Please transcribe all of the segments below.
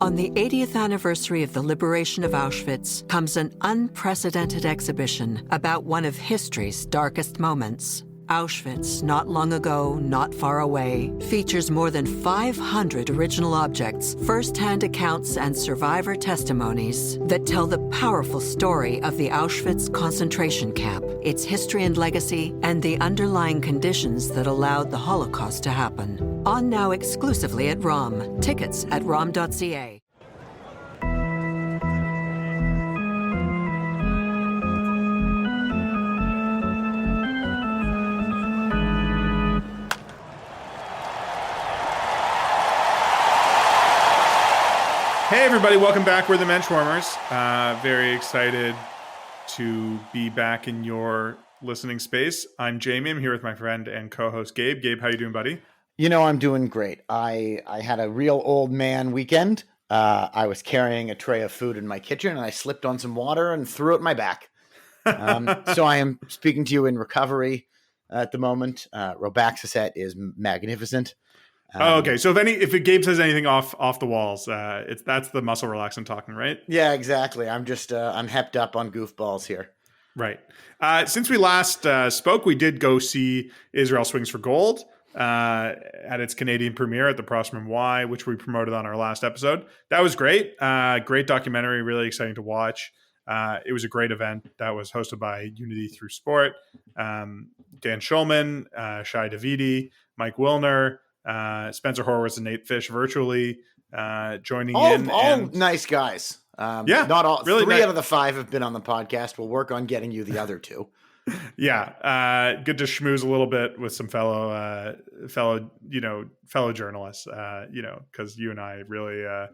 On the 80th anniversary of the liberation of Auschwitz comes an unprecedented exhibition about one of history's darkest moments. Auschwitz, not long ago, not far away, features more than 500 original objects, first-hand accounts, and survivor testimonies that tell the powerful story of the Auschwitz concentration camp, its history and legacy, and the underlying conditions that allowed the Holocaust to happen. On now exclusively at ROM. Tickets at rom.ca. Hey everybody, welcome back. We're the Menschwarmers. Very excited to be back in your listening space. I'm Jamie. I'm here with my friend and co-host Gabe. Gabe, how you doing, buddy? You know, I'm doing great. I had a real old man weekend. I was carrying a tray of food in my kitchen and I slipped on some water and threw it in my back. So I am speaking to you in recovery at the moment. Robaxacet is magnificent. Okay. So if Gabe says anything off the walls, that's the muscle relaxant talking, right? Yeah, exactly. I'm just I'm hepped up on goofballs here. Right. Since we last spoke, we did go see Israel Swings for Gold at its Canadian premiere at the Prosperman Y, which we promoted on our last episode. That was great. Great documentary. Really exciting to watch. It was a great event that was hosted by Unity Through Sport. Dan Schulman, Shai Davidi, Mike Wilner, Spencer Horowitz and Nate Fish virtually joining in. All nice guys. Not all. Really, three out of the five have been on the podcast. We'll work on getting you the other two. Yeah, good to schmooze a little bit with some fellow journalists. Because you and I really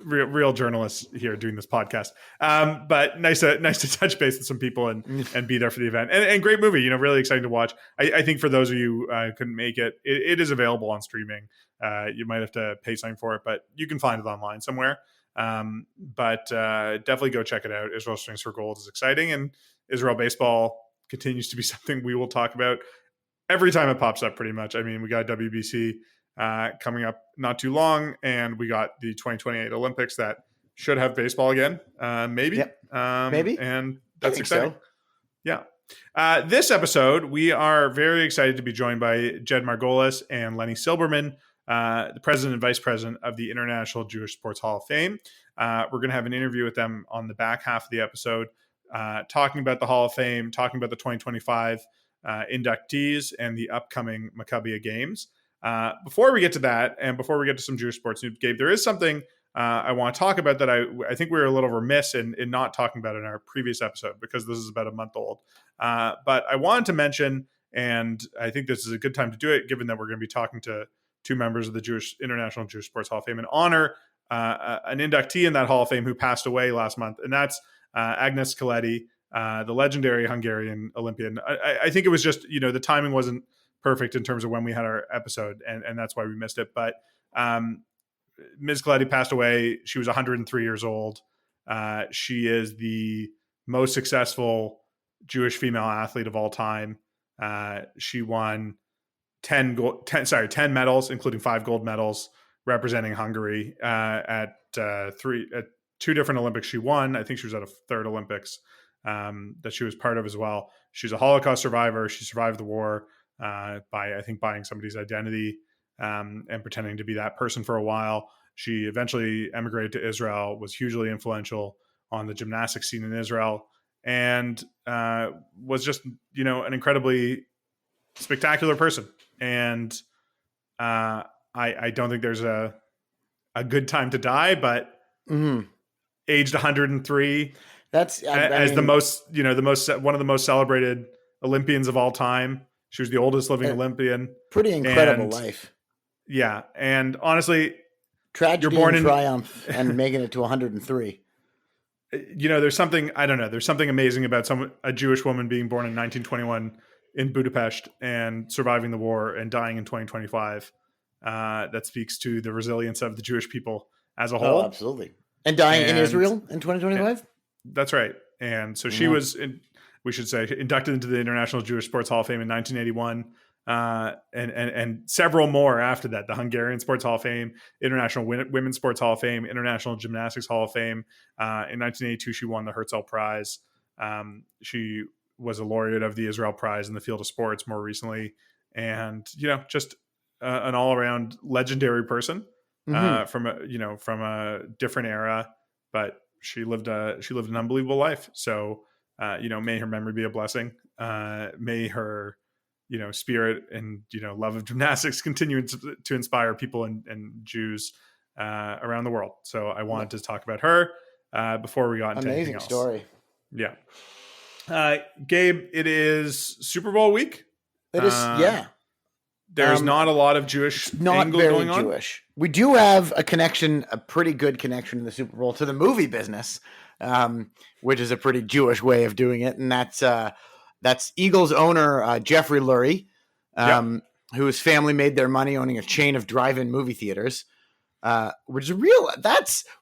real journalists here doing this podcast. But nice to touch base with some people and be there for the event. And great movie, really exciting to watch. I think for those of you who couldn't make it, it is available on streaming. You might have to pay something for it, but you can find it online somewhere. But definitely go check it out. Israel Swings for Gold is exciting, and Israel baseball continues to be something we will talk about every time it pops up pretty much. I mean, we got WBC coming up not too long, and we got the 2028 Olympics that should have baseball again, maybe. Yep. Maybe. And that's exciting. So. Yeah. This episode, we are very excited to be joined by Jed Margolis and Lenny Silberman, the president and vice president of the International Jewish Sports Hall of Fame. We're going to have an interview with them on the back half of the episode, talking about the Hall of Fame, talking about the 2025 inductees and the upcoming Maccabia Games. Before we get to that, and before we get to some Jewish sports news, Gabe, there is something I want to talk about that I think we were a little remiss in not talking about in our previous episode, because this is about a month old. But I wanted to mention, and I think this is a good time to do it, given that we're going to be talking to two members of the International Jewish Sports Hall of Fame, and honor an inductee in that Hall of Fame who passed away last month, and that's Agnes Kaleti, the legendary Hungarian Olympian. I think it was just, the timing wasn't perfect in terms of when we had our episode, and that's why we missed it. But Ms. Kaleti passed away. She was 103 years old. She is the most successful Jewish female athlete of all time. She won 10 medals, including 5 gold medals, representing Hungary at two different Olympics she won. I think she was at a third Olympics that she was part of as well. She's a Holocaust survivor. She survived the war by, I think, buying somebody's identity and pretending to be that person for a while. She eventually emigrated to Israel, was hugely influential on the gymnastics scene in Israel, and was just, an incredibly spectacular person. And I don't think there's a good time to die, but aged 103, that's the most, one of the most celebrated Olympians of all time. She was the oldest living Olympian. Pretty incredible life. Yeah. And honestly, tragedy you're born in triumph and making it to 103. There's something amazing about a Jewish woman being born in 1921 in Budapest and surviving the war and dying in 2025. That speaks to the resilience of the Jewish people as a whole. Oh, absolutely. And dying in Israel in 2025? That's right. And so she was, we should say, inducted into the International Jewish Sports Hall of Fame in 1981. and several more after that. The Hungarian Sports Hall of Fame, International Women's Sports Hall of Fame, International Gymnastics Hall of Fame. In 1982, she won the Herzl Prize. She was a laureate of the Israel Prize in the field of sports more recently, and just an all-around legendary person from a different era, but she lived an unbelievable life. So may her memory be a blessing. May her spirit and love of gymnastics continue to inspire people and Jews around the world. So I wanted to talk about her before we got into anything else. Amazing story. Yeah. Gabe, it is Super Bowl week. It is, yeah. There's not a lot of Jewish angle going on. Jewish. We do have a pretty good connection in the Super Bowl to the movie business, which is a pretty Jewish way of doing it. And that's Eagles owner Jeffrey Lurie, whose family made their money owning a chain of drive-in movie theaters. Which is real.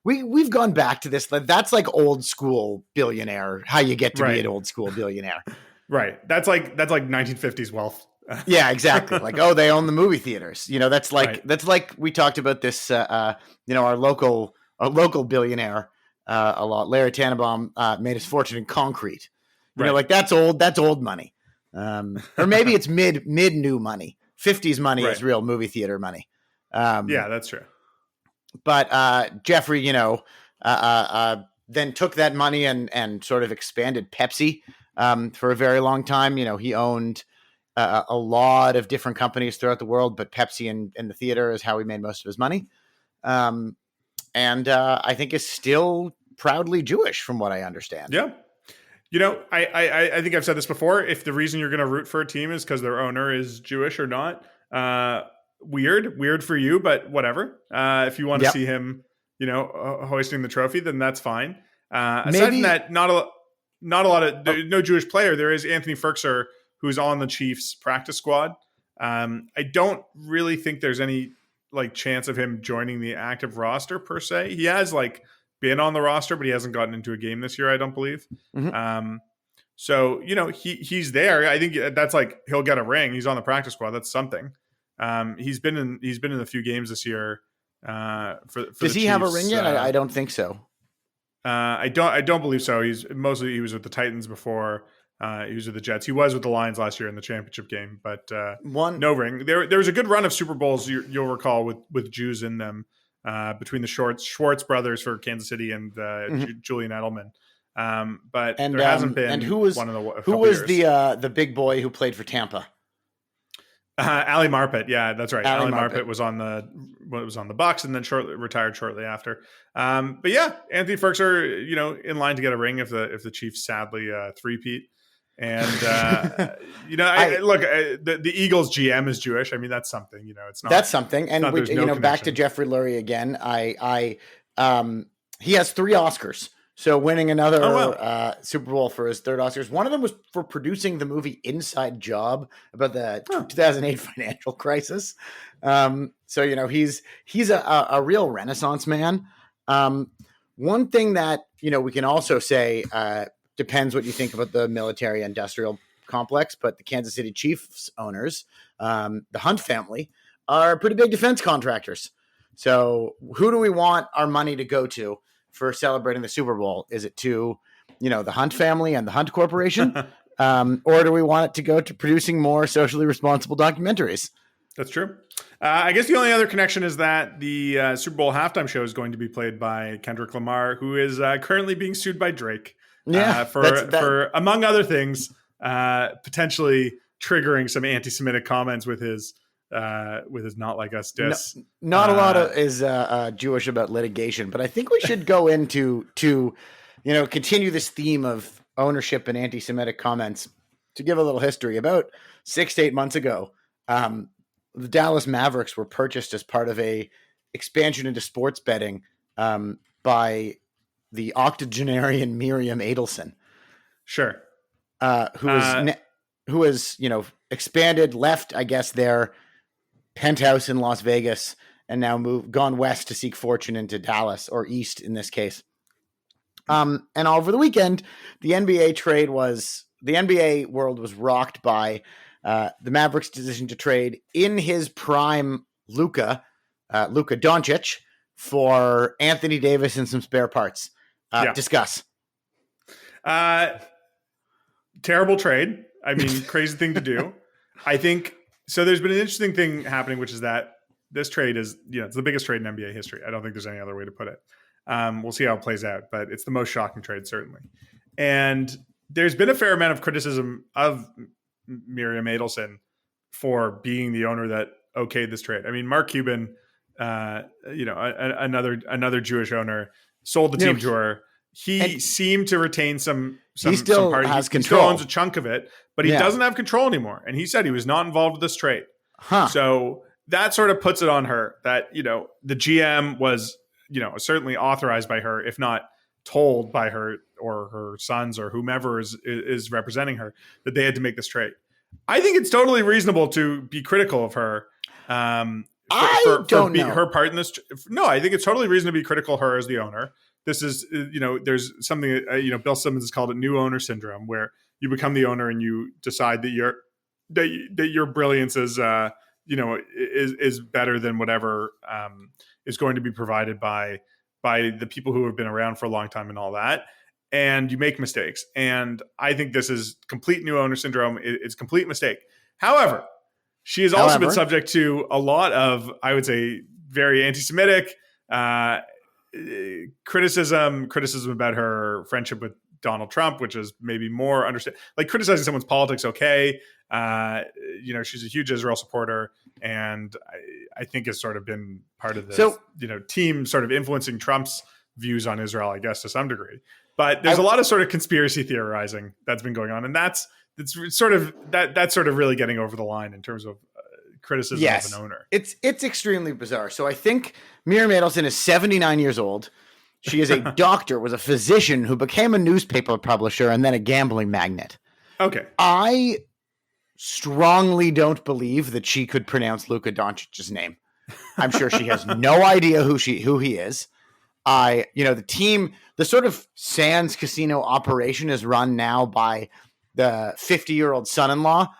We've gone back to this. That's like old school billionaire. How you get to be an old school billionaire, right? That's like 1950s wealth. Yeah, exactly. Like, they own the movie theaters. That's like we talked about this. Our local billionaire a lot. Larry Tannenbaum made his fortune in concrete. That's old. That's old money. Or maybe it's mid new money. 50s money is real movie theater money. Yeah, that's true. But Jeffrey, then took that money and sort of expanded Pepsi for a very long time. He owned a lot of different companies throughout the world, but Pepsi and the theater is how he made most of his money. And I think is still proudly Jewish from what I understand. Yeah. I think I've said this before. If the reason you're going to root for a team is because their owner is Jewish or not, weird for you, but whatever. If you want to see him, hoisting the trophy, then that's fine. Aside from that, not a lot of no Jewish player. There is Anthony Ferkser, who's on the Chiefs practice squad. I don't really think there's any chance of him joining the active roster per se. He has been on the roster, but he hasn't gotten into a game this year, I don't believe. Mm-hmm. So he's there. I think that's he'll get a ring. He's on the practice squad. That's something. He's been in a few games this year. Does he have a ring yet? I don't think so. I don't believe so. He was with the Titans before. He was with the Jets. He was with the Lions last year in the championship game, but no ring. There was a good run of Super Bowls you'll recall with Jews in them between the Schwartz brothers for Kansas City and Julian Edelman. But there hasn't been. And who was the big boy who played for Tampa? Ali Marpet, yeah, that's right. Ali Marpet was on the Bucs and then retired shortly after. But yeah, Anthony Ferkser, in line to get a ring if the Chiefs sadly three-peat. And the Eagles GM is Jewish. I mean, that's something. It's not. That's something. And back to Jeffrey Lurie again. He has 3 Oscars. So winning another Super Bowl for his 3rd Oscars. One of them was for producing the movie Inside Job about the 2008 financial crisis. So he's a real Renaissance man. One thing that we can also say depends what you think about the military industrial complex, but the Kansas City Chiefs owners, the Hunt family, are pretty big defense contractors. So who do we want our money to go to for celebrating the Super Bowl? Is it to, the Hunt family and the Hunt Corporation? Or do we want it to go to producing more socially responsible documentaries? That's true. I guess the only other connection is that the Super Bowl halftime show is going to be played by Kendrick Lamar, who is currently being sued by Drake for among other things, potentially triggering some anti-Semitic comments with his not like us diss. Not a lot is Jewish about litigation, but I think we should go into continue this theme of ownership and anti-Semitic comments. To give a little history, about 6 to 8 months ago, the Dallas Mavericks were purchased as part of a expansion into sports betting by the octogenarian Miriam Adelson. Sure. Who has expanded, left, I guess, their penthouse in Las Vegas and now gone west to seek fortune into Dallas, or east in this case. And over the weekend, the NBA world was rocked by the Mavericks' decision to trade in his prime Luka Doncic for Anthony Davis and some spare parts. Discuss. Terrible trade. I mean, crazy thing to do. I think so. There's been an interesting thing happening, which is that this trade is, it's the biggest trade in NBA history. I don't think there's any other way to put it. We'll see how it plays out, but it's the most shocking trade, certainly. And there's been a fair amount of criticism of Miriam Adelson for being the owner that okayed this trade. I mean, Mark Cuban, another Jewish owner, sold the team to her. He seemed to retain some he still part. Has he control. Still owns a chunk of it, but he doesn't have control anymore. And he said he was not involved with this trade. So that sort of puts it on her that, the GM was, certainly authorized by her, if not told by her or her sons or whomever is representing her, that they had to make this trade. I think it's totally reasonable to be critical of her. Her part in this. No, I think it's totally reasonable to be critical of her as the owner. This is, there's something, Bill Simmons has called it new owner syndrome, where you become the owner and you decide that your brilliance is better than whatever is going to be provided by the people who have been around for a long time and all that. And you make mistakes. And I think this is complete new owner syndrome. It's a complete mistake. However, she has also been subject to a lot of, I would say, very anti-Semitic criticism about her friendship with Donald Trump, which is maybe more understand, like criticizing someone's politics. Okay. She's a huge Israel supporter, and I think has sort of been part of this, team sort of influencing Trump's views on Israel, I guess, to some degree. But there's a lot of sort of conspiracy theorizing that's been going on, and that's sort of really getting over the line in terms of criticism of an owner. It's extremely bizarre. So I think Miriam Adelson is 79 years old. She is a doctor, was a physician who became a newspaper publisher and then a gambling magnate. Okay. I strongly don't believe that she could pronounce Luka Doncic's name. I'm sure she has no idea who he is. The team, the sort of Sands Casino operation is run now by the 50-year-old son-in-law,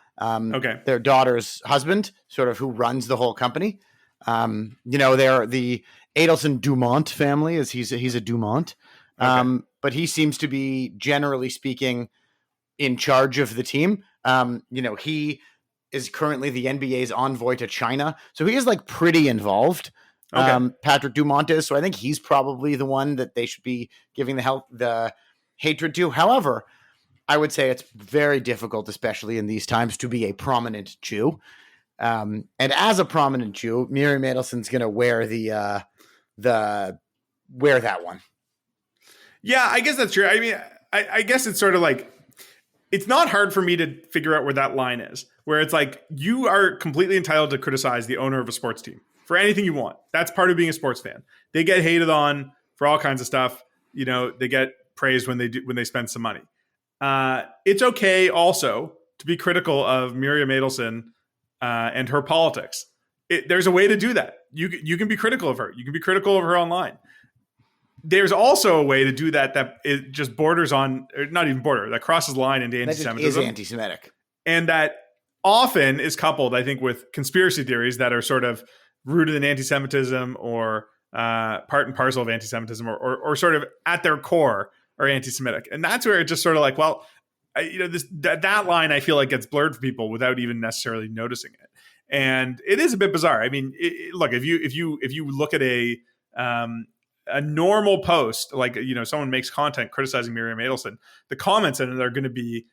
their daughter's husband, sort of who runs the whole company. They're the Adelson Dumont family, as he's a Dumont. But he seems to be, generally speaking, in charge of the team. He is currently the NBA's envoy to China. So he is pretty involved. Patrick Dumont is. So I think he's probably the one that they should be giving the hatred to. However, I would say it's very difficult, especially in these times, to be a prominent Jew. And as a prominent Jew, Miriam Adelson's going to wear that one. Yeah, I guess that's true. I mean, I guess it's sort of it's not hard for me to figure out where that line is, where it's you are completely entitled to criticize the owner of a sports team for anything you want. That's part of being a sports fan. They get hated on for all kinds of stuff. They get praised when they spend some money. It's okay also to be critical of Miriam Adelson and her politics. There's a way to do that. You can be critical of her. You can be critical of her online. There's also a way to do that it just borders on, or not even border, that crosses the line into antisemitism. That is anti-Semitic. And that often is coupled, I think, with conspiracy theories that are sort of rooted in anti-Semitism or part and parcel of anti-Semitism or sort of at their core are anti-Semitic. And that's where it just sort of that line I feel gets blurred for people without even necessarily noticing it. And it is a bit bizarre. I mean, look, if you look at a normal post, someone makes content criticizing Miriam Adelson, the comments in it are going to be,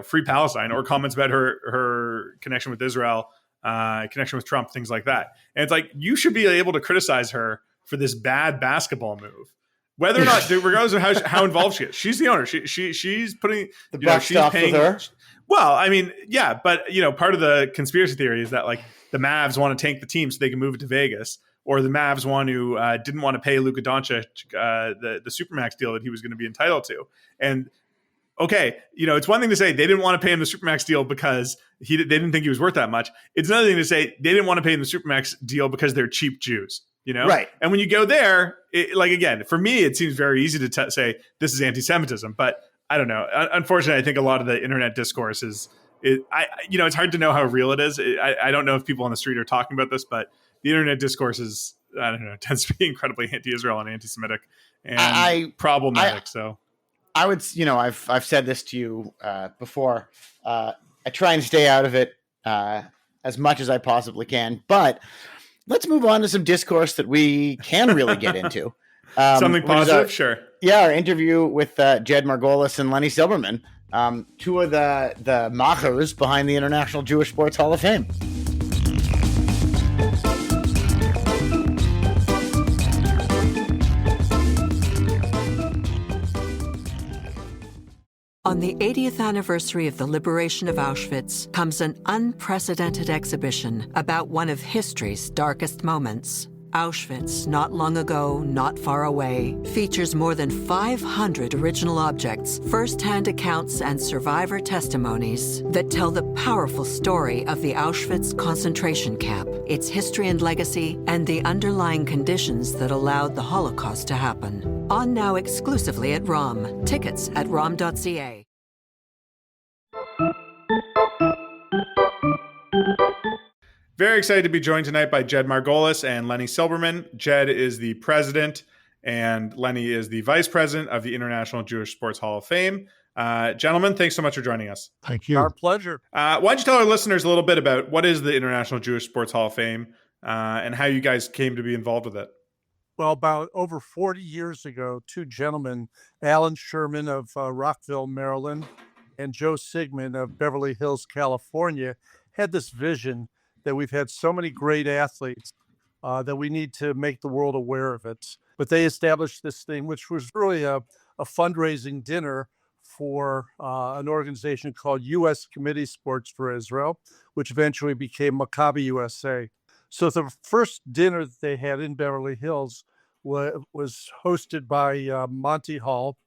free Palestine, or comments about her connection with Israel, connection with Trump, things like that. And it's you should be able to criticize her for this bad basketball move, whether or not, regardless of how involved she is. She's the owner. She's putting the buck stops with her. Well, I mean, yeah, but part of the conspiracy theory is that the Mavs want to tank the team so they can move it to Vegas, or the Mavs didn't want to pay Luka Doncic the supermax deal that he was going to be entitled to. And okay, it's one thing to say they didn't want to pay him the supermax deal because they didn't think he was worth that much. It's another thing to say they didn't want to pay him the supermax deal because they're cheap Jews. Right. And when you go there, again, for me, it seems very easy to say this is anti-Semitism, but I don't know. Unfortunately, I think a lot of the internet discourse is it's hard to know how real it is. I don't know if people on the street are talking about this, but the internet discourse is, I don't know, tends to be incredibly anti-Israel and anti-Semitic and problematic. So I would, I've said this to you before. I try and stay out of it as much as I possibly can, but let's move on to some discourse that we can really get into. Something positive, sure. Yeah, our interview with Jed Margolis and Lenny Silberman, two of the machers behind the International Jewish Sports Hall of Fame. On the 80th anniversary of the liberation of Auschwitz comes an unprecedented exhibition about one of history's darkest moments. Auschwitz, not long ago, not far away, features more than 500 original objects, first-hand accounts, and survivor testimonies that tell the powerful story of the Auschwitz concentration camp, its history and legacy, and the underlying conditions that allowed the Holocaust to happen. On now exclusively at ROM. Tickets at rom.ca. Very excited to be joined tonight by Jed Margolis and Lenny Silberman. Jed is the president and Lenny is the vice president of the International Jewish Sports Hall of Fame. Gentlemen, thanks so much for joining us. Thank you. Our pleasure. Why don't you tell our listeners a little bit about what is the International Jewish Sports Hall of Fame and how you guys came to be involved with it? Well, about over 40 years ago, two gentlemen, Alan Sherman of Rockville, Maryland, and Joe Sigmund of Beverly Hills, California, had this vision that we've had so many great athletes that we need to make the world aware of it. But they established this thing, which was really a fundraising dinner for an organization called U.S. Committee Sports for Israel, which eventually became Maccabi USA. So the first dinner that they had in Beverly Hills was hosted by Monty Hall.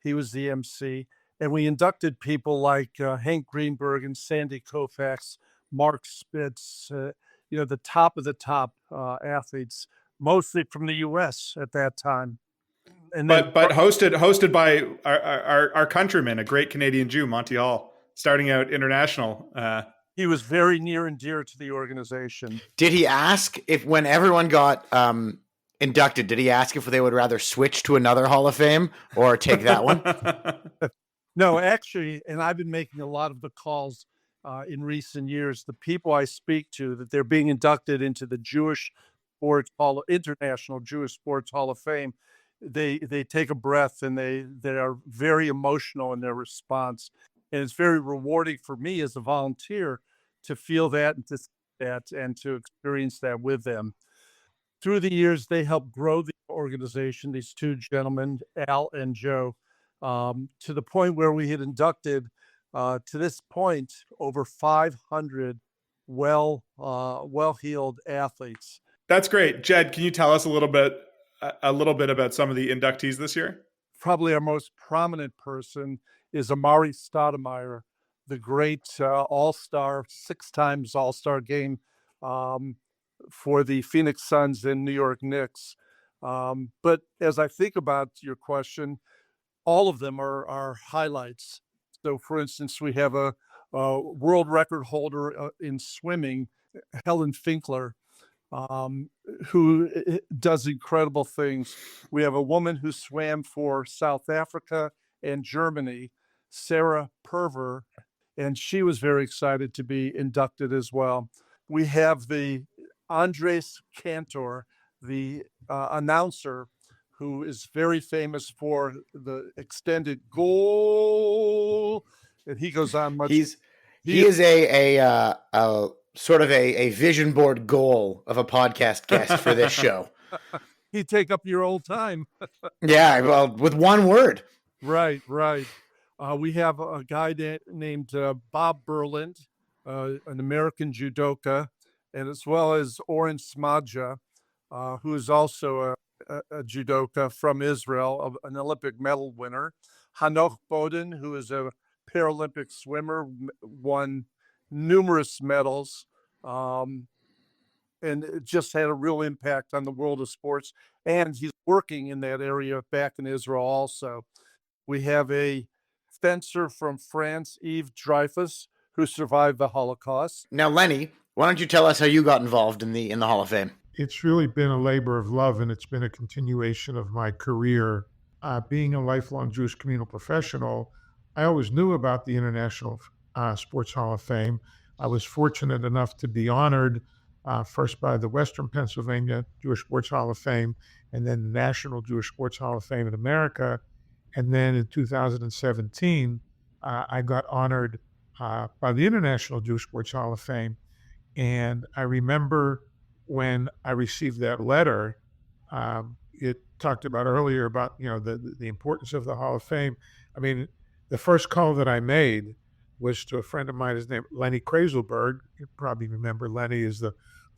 He was the MC. And we inducted people like Hank Greenberg and Sandy Koufax, Mark Spitz, the top of the top athletes, mostly from the U.S. at that time. And but hosted by our countryman, a great Canadian Jew, Monty Hall, starting out international. He was very near and dear to the organization. Did he ask if, when everyone got inducted, did he ask if they would rather switch to another Hall of Fame or take that one? No, actually, and I've been making a lot of the calls in recent years. The people I speak to, that they're being inducted into the International Jewish Sports Hall of Fame, they take a breath and they are very emotional in their response. And it's very rewarding for me as a volunteer to feel that and to see that and to experience that with them. Through the years, they helped grow the organization, these two gentlemen, Al and Joe, to the point where we had inducted, to this point, over 500 well-heeled athletes. That's great. Jed, can you tell us a little bit about some of the inductees this year? Probably our most prominent person is Amari Stoudemire, the great all-star, 6 times all-star game for the Phoenix Suns and New York Knicks. But as I think about your question, all of them are highlights. So, for instance, we have a world record holder in swimming, Helen Finkler, who does incredible things. We have a woman who swam for South Africa and Germany, Sarah Pulver, and she was very excited to be inducted as well. We have the Andres Cantor, the announcer, who is very famous for the extended goal, and he goes on much. He is a sort of a vision board goal of a podcast guest for this show. He'd take up your old time. Yeah, well, with one word. Right. We have a guy named Bob Berland, an American judoka, and as well as Oren Smadja, who is also a judoka from Israel, an Olympic medal winner. Hanoch Boden, who is a Paralympic swimmer, won numerous medals, and it just had a real impact on the world of sports. And he's working in that area back in Israel also. We have a fencer from France, Yves Dreyfus, who survived the Holocaust. Now, Lenny, why don't you tell us how you got involved in the Hall of Fame? It's really been a labor of love, and it's been a continuation of my career. Being a lifelong Jewish communal professional, I always knew about the International Sports Hall of Fame. I was fortunate enough to be honored first by the Western Pennsylvania Jewish Sports Hall of Fame, and then the National Jewish Sports Hall of Fame in America. And then in 2017, I got honored by the International Jewish Sports Hall of Fame. And I remember when I received that letter, it talked about earlier about, the importance of the Hall of Fame. I mean, the first call that I made was to a friend of mine, his name Lenny Silberman. You probably remember Lenny is the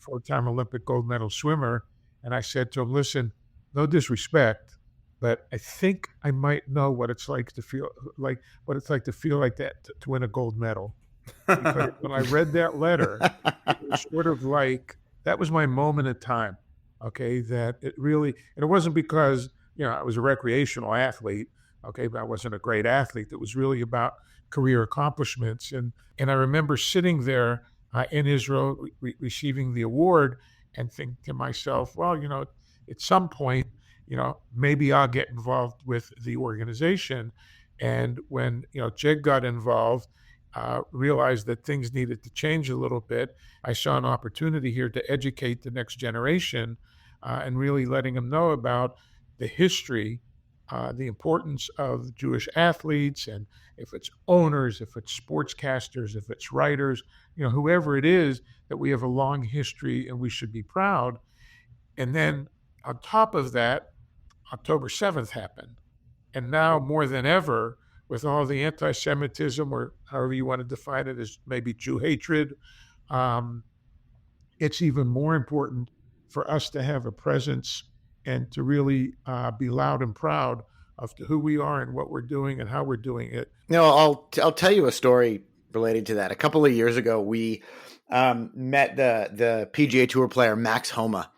4-time Olympic gold medal swimmer. And I said to him, listen, no disrespect, but I think I might know what it's like to feel like that to win a gold medal. Because when I read that letter, it was sort of like, that was my moment in time. Okay, that it really, and it wasn't because, I was a recreational athlete, okay, but I wasn't a great athlete. It was really about career accomplishments. And I remember sitting there in Israel receiving the award and thinking to myself, well, at some point, maybe I'll get involved with the organization. And when, Jed got involved, realized that things needed to change a little bit. I saw an opportunity here to educate the next generation and really letting them know about the history, the importance of Jewish athletes, and if it's owners, if it's sportscasters, if it's writers, whoever it is, that we have a long history and we should be proud. And then on top of that, October 7th happened. And now more than ever, with all the anti-Semitism, or however you want to define it, as maybe Jew hatred, it's even more important for us to have a presence and to really be loud and proud of who we are and what we're doing and how we're doing it. I'll tell you a story related to that. A couple of years ago, we met the PGA Tour player Max Homa.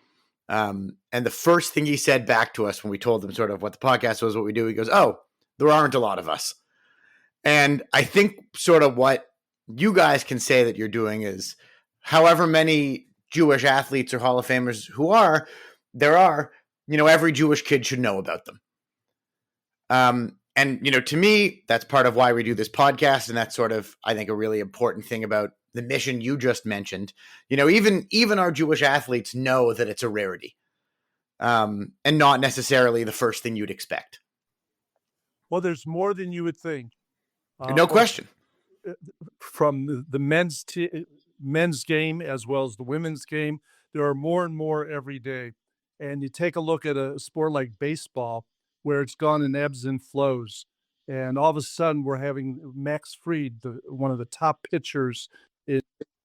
And the first thing he said back to us when we told him sort of what the podcast was, what we do, he goes, "Oh, there aren't a lot of us." And I think sort of what you guys can say that you're doing is, however many Jewish athletes or Hall of Famers there are, every Jewish kid should know about them. And, to me, that's part of why we do this podcast. And that's sort of, I think, a really important thing about the mission you just mentioned. Even our Jewish athletes know that it's a rarity, and not necessarily the first thing you'd expect. Well, there's more than you would think. No question. From the men's game as well as the women's game, there are more and more every day. And you take a look at a sport like baseball, where it's gone in ebbs and flows. And all of a sudden, we're having Max Fried, one of the top pitchers in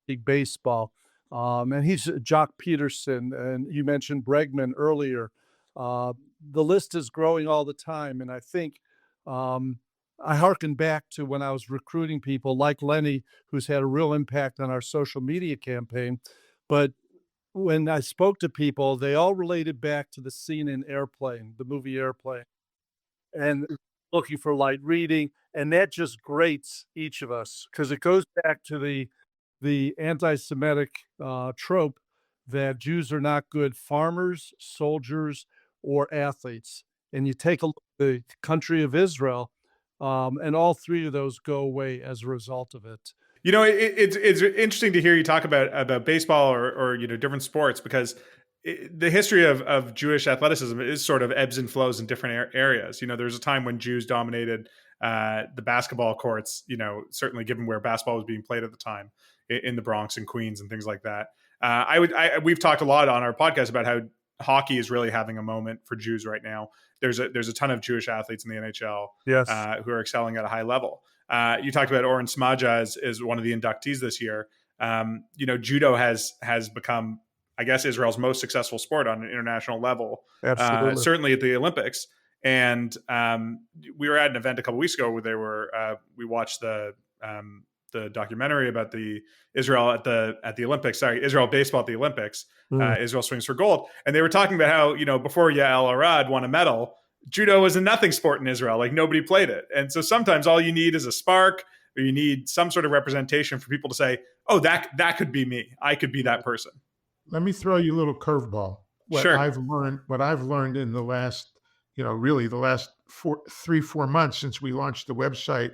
big baseball. And he's Jock Peterson, and you mentioned Bregman earlier. The list is growing all the time. And I think I hearken back to when I was recruiting people like Lenny, who's had a real impact on our social media campaign. But when I spoke to people, they all related back to the scene in Airplane, the movie Airplane, and looking for light reading. And that just grates each of us, because it goes back to the anti-Semitic trope that Jews are not good farmers, soldiers, or athletes. And you take a look at the country of Israel, and all three of those go away as a result of it. It's interesting to hear you talk about baseball or different sports, because the history of Jewish athleticism is sort of ebbs and flows in different areas. There's a time when Jews dominated the basketball courts, certainly given where basketball was being played at the time in the Bronx and Queens and things like that. We've talked a lot on our podcast about how hockey is really having a moment for Jews right now. There's a ton of Jewish athletes in the NHL, yes, who are excelling at a high level. You talked about Oren Smadja as one of the inductees this year. Judo has become, I guess, Israel's most successful sport on an international level. Absolutely. Certainly at the Olympics. And we were at an event a couple weeks ago where we watched the documentary about the Israel at the Olympics. Sorry, Israel baseball at the Olympics. Israel swings for gold, and they were talking about how before Yael Arad won a medal, judo was a nothing sport in Israel. Like, nobody played it, and so sometimes all you need is a spark. or you need some sort of representation for people to say, oh, that could be me. I could be that person. Let me throw you a little curveball. Sure. What I've learned in the last, really the last 4 months since we launched the website.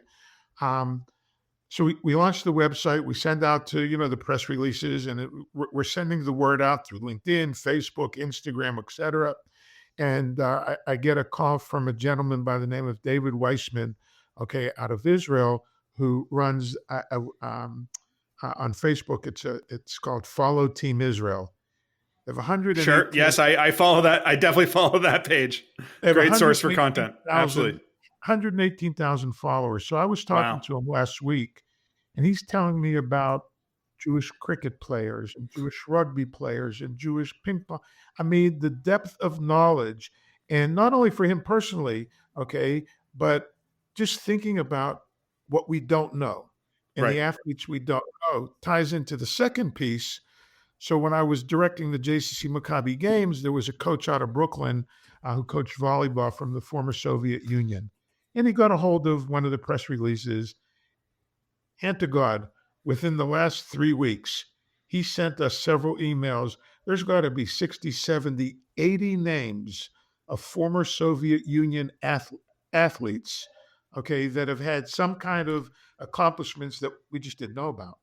So we launched the website. We send out to, the press releases, and we're sending the word out through LinkedIn, Facebook, Instagram, et cetera. And I get a call from a gentleman by the name of David Weissman, out of Israel, who runs on Facebook. It's called Follow Team Israel. They have 118. Sure. Yes, I follow that. I definitely follow that page. Great source for content. Absolutely. 118,000 followers. So I was talking to him last week, and he's telling me about Jewish cricket players and Jewish rugby players and Jewish ping pong. I mean, the depth of knowledge, and not only for him personally, but just thinking about what we don't know and the athletes we don't know ties into the second piece. So when I was directing the JCC Maccabi games, there was a coach out of Brooklyn who coached volleyball from the former Soviet Union. And he got a hold of one of the press releases. And to God, within the last 3 weeks, he sent us several emails. There's got to be 60, 70, 80 names of former Soviet Union athletes, that have had some kind of accomplishments that we just didn't know about.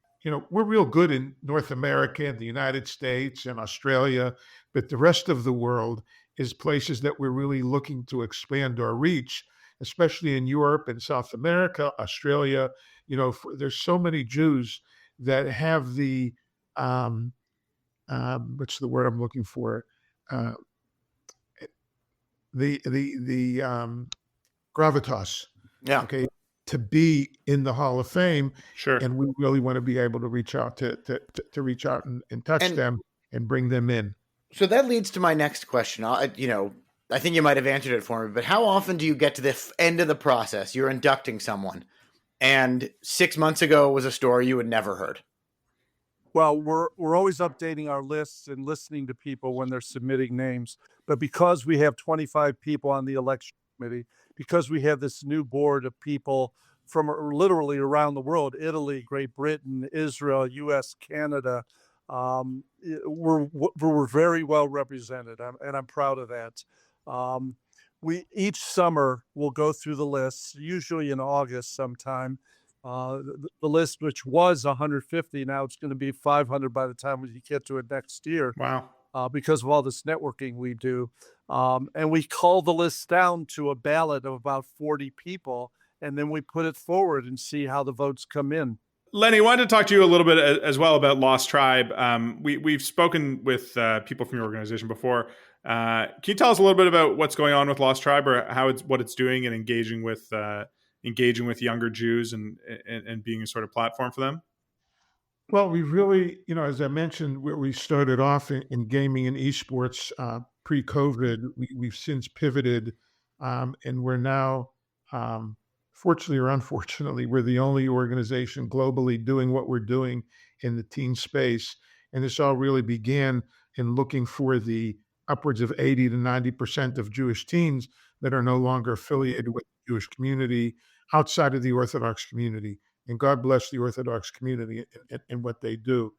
We're real good in North America and the United States and Australia, but the rest of the world is places that we're really looking to expand our reach, especially in Europe and South America, Australia. There's so many Jews that have the, what's the word I'm looking for? The gravitas. Yeah. To be in the Hall of Fame. Sure. And we really want to be able to reach out to reach out and touch them and bring them in. So that leads to my next question. I think you might have answered it for me, but how often do you get to the end of the process? You're inducting someone, and 6 months ago was a story you had never heard. Well, we're always updating our lists and listening to people when they're submitting names. But because we have 25 people on the election committee, because we have this new board of people from literally around the world, Italy, Great Britain, Israel, US, Canada, we're very well represented, and I'm proud of that. We each summer will go through the lists, usually in August sometime. The list, which was 150, now it's going to be 500 by the time we get to it next year. Wow. Because of all this networking we do. And we cull the list down to a ballot of about 40 people, and then we put it forward and see how the votes come in. Lenny, I wanted to talk to you a little bit as well about Lost Tribe. We've spoken with people from your organization before. Can you tell us a little bit about what's going on with Lost Tribe, or what it's doing and engaging with younger Jews and being a sort of platform for them? Well, we really, as I mentioned, we started off in gaming and esports pre-COVID. We've since pivoted, and we're now, fortunately or unfortunately, we're the only organization globally doing what we're doing in the teen space. And this all really began in looking for the upwards of 80 to 90% of Jewish teens that are no longer affiliated with the Jewish community outside of the Orthodox community. And God bless the Orthodox community and what they do.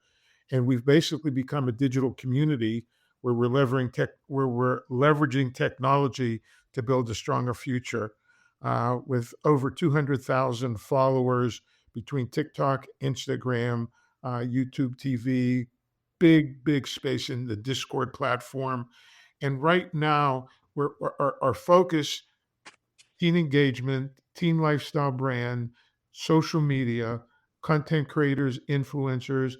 And we've basically become a digital community where we're leveraging technology to build a stronger future. With over 200,000 followers between TikTok, Instagram, YouTube TV, big space in the Discord platform. And right now, our focus, teen engagement, teen lifestyle brand, social media, content creators, influencers,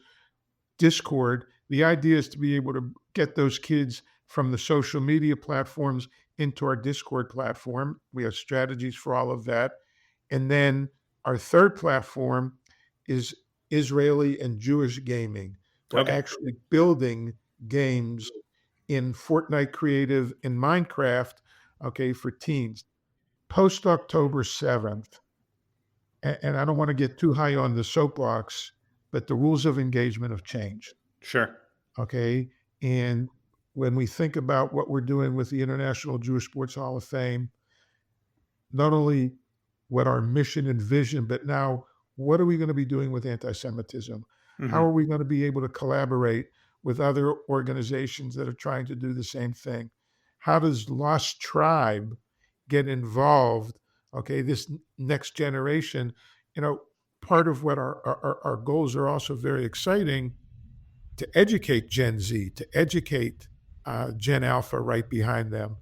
Discord. The idea is to be able to get those kids from the social media platforms into our Discord platform. We have strategies for all of that. And then our third platform is Israeli and Jewish gaming. We're actually building games in Fortnite Creative and Minecraft, for teens. Post October 7th, and I don't want to get too high on the soapbox, but the rules of engagement have changed. Sure. And when we think about what we're doing with the International Jewish Sports Hall of Fame, not only what our mission and vision, but now what are we going to be doing with anti-Semitism? Mhm. How are we going to be able to collaborate with other organizations that are trying to do the same thing? How does Lost Tribe get involved? Okay, this next generation, part of what our goals are also very exciting, to educate Gen Z, to educate Gen Alpha right behind them.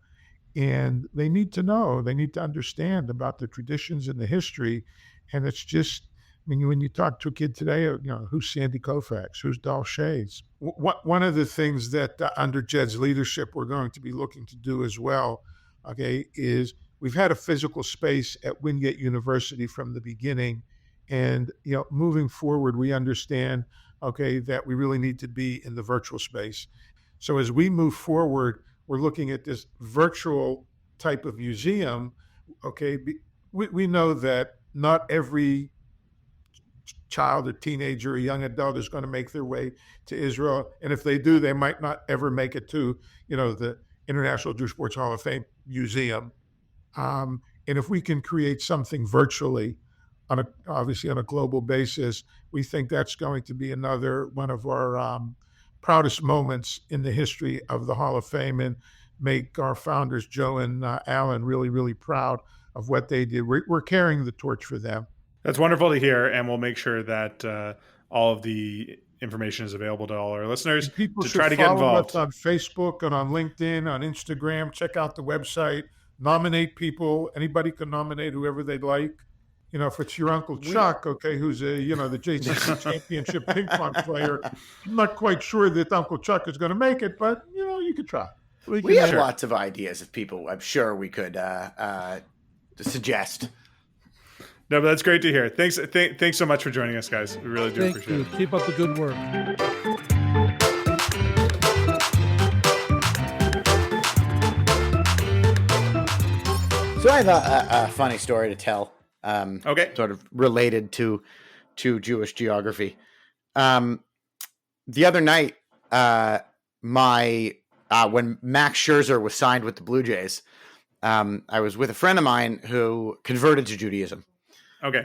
And they need to know, they need to understand about the traditions and the history. And it's just, when you talk to a kid today, who's Sandy Koufax, who's Dal Shays? One of the things that under Jed's leadership we're going to be looking to do as well, okay, is we've had a physical space at Wingate University from the beginning. And, moving forward, we understand, okay, that we really need to be in the virtual space. So as we move forward, we're looking at this virtual type of museum. Okay, we know that not every child or teenager or young adult is going to make their way to Israel, and if they do, they might not ever make it to the International Jewish Sports Hall of Fame Museum. And if we can create something virtually, obviously on a global basis, we think that's going to be another one of our proudest moments in the history of the Hall of Fame, and make our founders, Joe and Alan, really, really proud of what they did. We're carrying the torch for them. That's wonderful to hear, and we'll make sure that all of the information is available to all our listeners People to should try to get follow involved. us on Facebook and on LinkedIn, on Instagram. Check out the website. Nominate people. Anybody can nominate whoever they'd like. If it's your Uncle Chuck, okay, who's the JCC championship ping pong player, I'm not quite sure that Uncle Chuck is going to make it, but, you could try. We have lots of ideas of people I'm sure we could suggest. No, but that's great to hear. Thanks so much for joining us, guys. We really do appreciate it. Keep up the good work. So I have a funny story to tell. Okay. Sort of related to Jewish geography. The other night, when Max Scherzer was signed with the Blue Jays, I was with a friend of mine who converted to Judaism. Okay.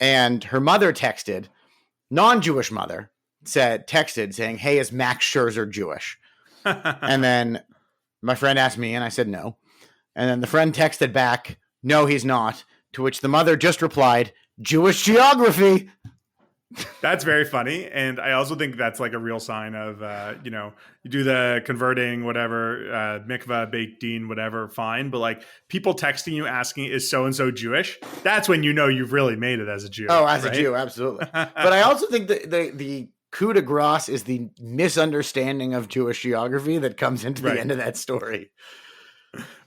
And her mother texted, non-Jewish mother, texted saying, "Hey, is Max Scherzer Jewish?" And then my friend asked me, and I said no. And then the friend texted back, "No, he's not." To which the mother just replied, "Jewish geography." That's very funny. And I also think that's like a real sign of, you do the converting, whatever, mikvah, beit din, whatever, fine. But like people texting you asking, is so-and-so Jewish? That's when you've really made it as a Jew. Oh, as a Jew, absolutely. But I also think that the coup de grace is the misunderstanding of Jewish geography that comes into the end of that story.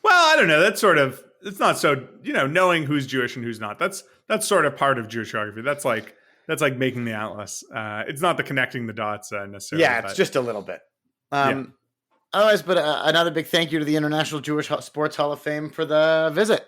Well, I don't know. That's sort of, it's not so, knowing who's Jewish and who's not. That's sort of part of Jewish geography. That's like making the atlas. It's not the connecting the dots necessarily. Yeah, it's just a little bit. Otherwise, but another big thank you to the International Jewish Sports Hall of Fame for the visit.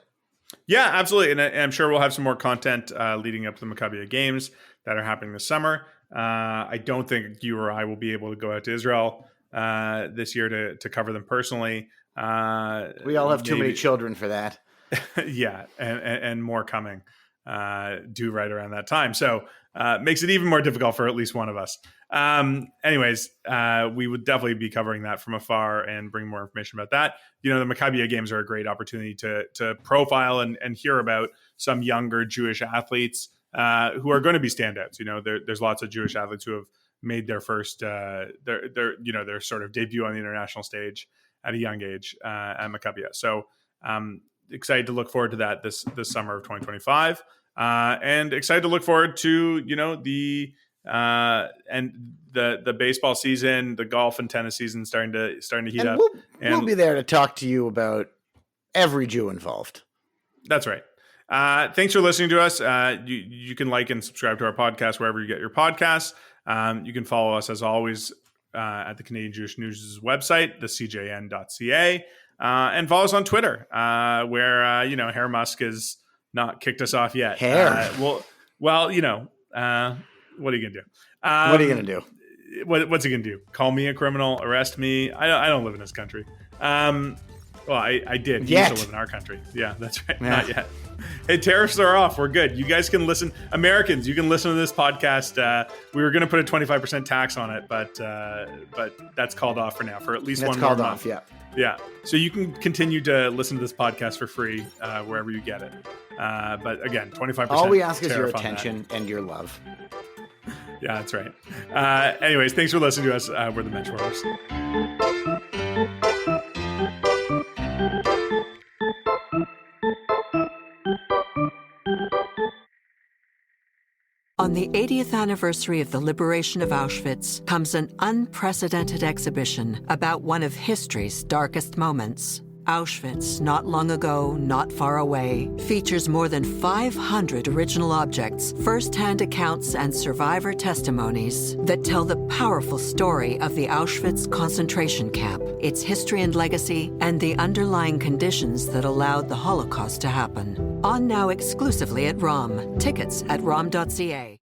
Yeah, absolutely. And I'm sure we'll have some more content leading up to the Maccabi Games that are happening this summer. I don't think you or I will be able to go out to Israel this year to cover them personally. We all have too many children for that. Yeah, and more coming due right around that time. So makes it even more difficult for at least one of us. Anyways, we would definitely be covering that from afar and bring more information about that. The Maccabi Games are a great opportunity to profile and hear about some younger Jewish athletes who are going to be standouts. There's lots of Jewish athletes who have made their first their sort of debut on the international stage at a young age at Maccabi. So excited to look forward to that this summer of 2025, and excited to look forward to the baseball season, the golf and tennis season starting to heat up. We'll be there to talk to you about every Jew involved. That's right. Thanks for listening to us. You can like and subscribe to our podcast wherever you get your podcasts. You can follow us as always at the Canadian Jewish News' website, thecjn.ca, and follow us on Twitter, where Hair Musk has not kicked us off yet. What are you gonna do? What are you gonna do? What's he gonna do? Call me a criminal? Arrest me? I don't live in this country. Well, I did. He Yet. used to live in our country. Yeah, that's right. Yeah. Not yet. Hey, tariffs are off. We're good. You guys can listen. Americans, you can listen to this podcast. We were going to put a 25% tax on it, but that's called off for now for at least That's one more called month. off, yeah. Yeah. So you can continue to listen to this podcast for free wherever you get it. But again, 25%. All we ask is your tariff on that. attention and your love. Yeah, that's right. Anyways, thanks for listening to us. We're the Menschwarmers. On the 80th anniversary of the liberation of Auschwitz comes an unprecedented exhibition about one of history's darkest moments. Auschwitz, Not Long Ago, Not Far Away, features more than 500 original objects, first-hand accounts, and survivor testimonies that tell the powerful story of the Auschwitz concentration camp, its history and legacy, and the underlying conditions that allowed the Holocaust to happen. On now exclusively at ROM. Tickets at rom.ca.